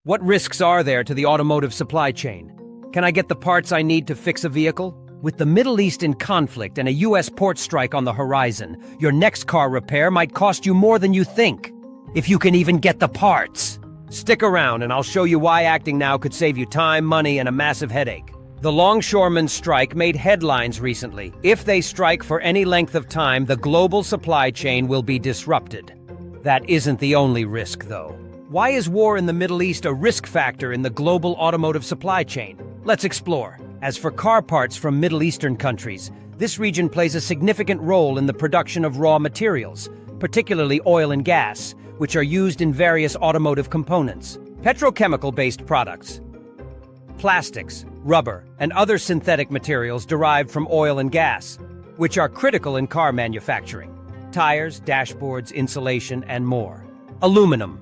What risks are there to the automotive supply chain? Can I get the parts I need to fix a vehicle? With the Middle East in conflict and a U.S. port strike on the horizon, your next car repair might cost you more than you think, if you can even get the parts. Stick around and I'll show you why acting now could save you time, money, and a massive headache. The longshoreman strike made headlines recently. If they strike for any length of time, the global supply chain will be disrupted. That isn't the only risk, though. Why is war in the Middle East a risk factor in the global automotive supply chain? Let's explore. As for car parts from Middle Eastern countries, this region plays a significant role in the production of raw materials, particularly oil and gas, which are used in various automotive components. Petrochemical-based products, plastics, rubber, and other synthetic materials derived from oil and gas, which are critical in car manufacturing. Tires, dashboards, insulation, and more. Aluminum.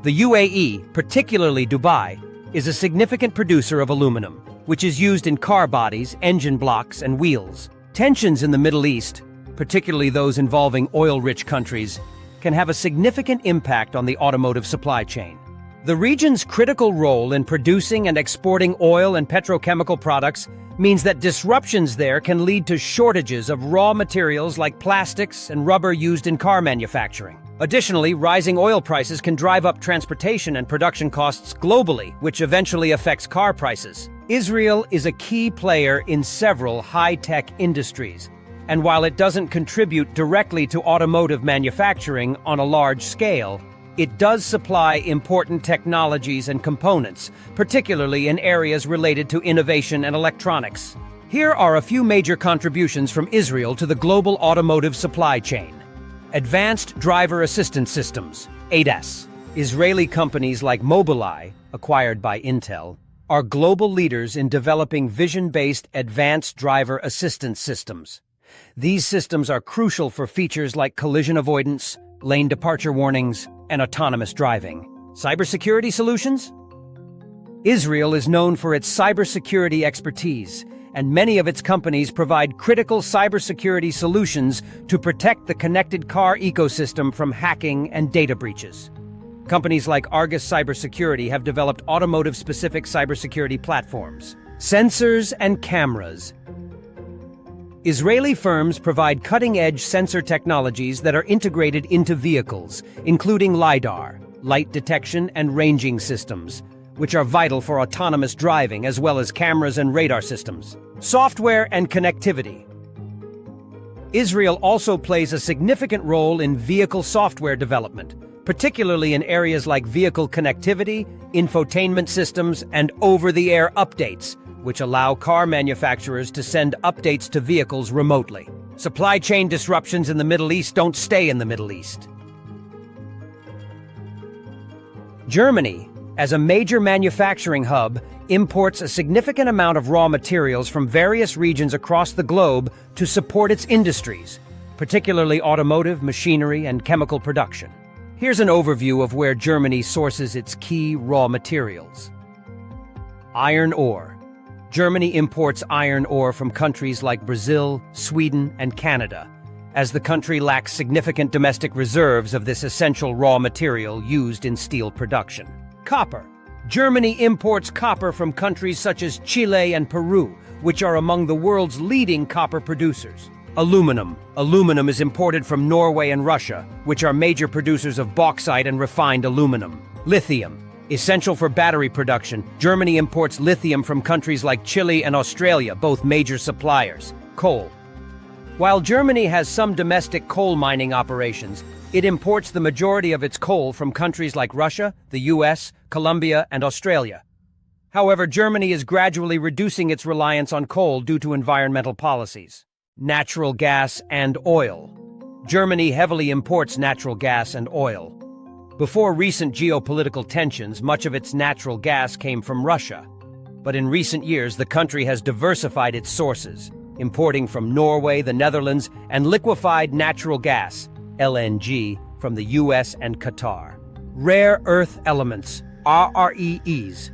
The UAE, particularly Dubai, is a significant producer of aluminum, which is used in car bodies, engine blocks, and wheels. Tensions in the Middle East, particularly those involving oil-rich countries, can have a significant impact on the automotive supply chain. The region's critical role in producing and exporting oil and petrochemical products means that disruptions there can lead to shortages of raw materials like plastics and rubber used in car manufacturing. Additionally, rising oil prices can drive up transportation and production costs globally, which eventually affects car prices. Israel is a key player in several high-tech industries, and while it doesn't contribute directly to automotive manufacturing on a large scale, it does supply important technologies and components, particularly in areas related to innovation and electronics. Here are a few major contributions from Israel to the global automotive supply chain. Advanced Driver Assistance Systems, ADAS. Israeli companies like Mobileye, acquired by Intel, are global leaders in developing vision-based advanced driver assistance systems. These systems are crucial for features like collision avoidance, lane departure warnings, and autonomous driving. Cybersecurity solutions? Israel is known for its cybersecurity expertise, and many of its companies provide critical cybersecurity solutions to protect the connected car ecosystem from hacking and data breaches. Companies like Argus Cybersecurity have developed automotive-specific cybersecurity platforms. Sensors and cameras. Israeli firms provide cutting-edge sensor technologies that are integrated into vehicles, including LiDAR, light detection and ranging systems, which are vital for autonomous driving, as well as cameras and radar systems. Software and connectivity. Israel also plays a significant role in vehicle software development, particularly in areas like vehicle connectivity, infotainment systems, and over-the-air updates, which allow car manufacturers to send updates to vehicles remotely. Supply chain disruptions in the Middle East don't stay in the Middle East. Germany, as a major manufacturing hub, imports a significant amount of raw materials from various regions across the globe to support its industries, particularly automotive, machinery, and chemical production. Here's an overview of where Germany sources its key raw materials. Iron ore. Germany imports iron ore from countries like Brazil, Sweden, and Canada, as the country lacks significant domestic reserves of this essential raw material used in steel production. Copper. Germany imports copper from countries such as Chile and Peru, which are among the world's leading copper producers. Aluminum. Aluminum is imported from Norway and Russia, which are major producers of bauxite and refined aluminum. Lithium. Essential for battery production, Germany imports lithium from countries like Chile and Australia, both major suppliers. Coal. While Germany has some domestic coal mining operations, it imports the majority of its coal from countries like Russia, the US, Colombia, and Australia. However, Germany is gradually reducing its reliance on coal due to environmental policies. Natural gas and oil. Germany heavily imports natural gas and oil. Before recent geopolitical tensions, much of its natural gas came from Russia. But in recent years, the country has diversified its sources, importing from Norway, the Netherlands, and liquefied natural gas, LNG, from the US and Qatar. Rare earth elements, REEs.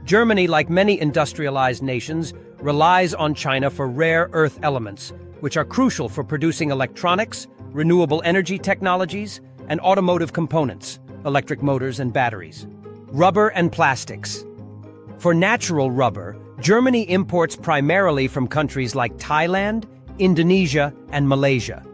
Germany, like many industrialized nations, relies on China for rare earth elements, which are crucial for producing electronics, renewable energy technologies, and automotive components. electric motors, and batteries. Rubber and plastics. For natural rubber, Germany imports primarily from countries like Thailand, Indonesia, and Malaysia.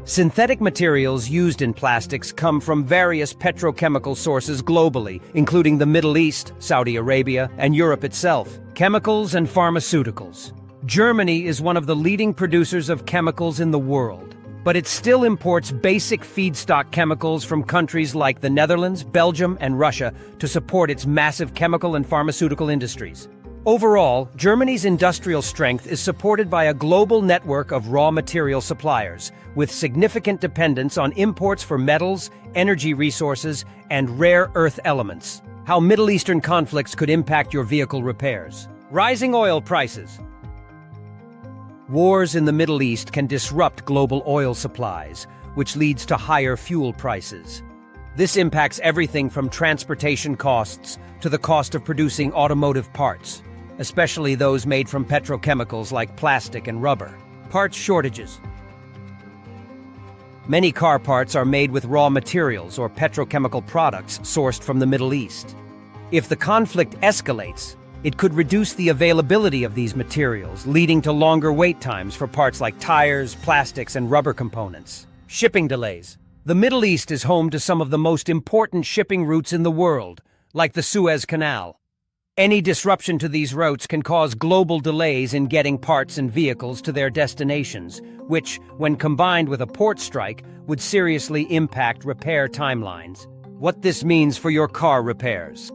Synthetic materials used in plastics come from various petrochemical sources globally, including the Middle East, Saudi Arabia, and Europe itself. Chemicals and pharmaceuticals. Germany is one of the leading producers of chemicals in the world, but it still imports basic feedstock chemicals from countries like the Netherlands, Belgium, and Russia to support its massive chemical and pharmaceutical industries. Overall, Germany's industrial strength is supported by a global network of raw material suppliers, with significant dependence on imports for metals, energy resources, and rare earth elements. How Middle Eastern conflicts could impact your vehicle repairs. Rising oil prices. Wars in the Middle East can disrupt global oil supplies, which leads to higher fuel prices. This impacts everything from transportation costs to the cost of producing automotive parts, especially those made from petrochemicals like plastic and rubber. Parts shortages. Many car parts are made with raw materials or petrochemical products sourced from the Middle East. If the conflict escalates, it could reduce the availability of these materials, leading to longer wait times for parts like tires, plastics, and rubber components. Shipping delays. The Middle East is home to some of the most important shipping routes in the world, like the Suez Canal. Any disruption to these routes can cause global delays in getting parts and vehicles to their destinations, which, when combined with a port strike, would seriously impact repair timelines. What this means for your car repairs.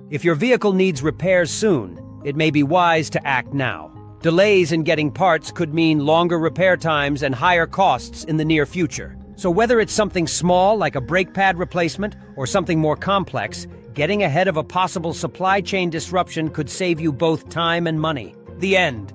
If your vehicle needs repairs soon, it may be wise to act now. Delays in getting parts could mean longer repair times and higher costs in the near future. So whether it's something small like a brake pad replacement or something more complex, getting ahead of a possible supply chain disruption could save you both time and money. The end.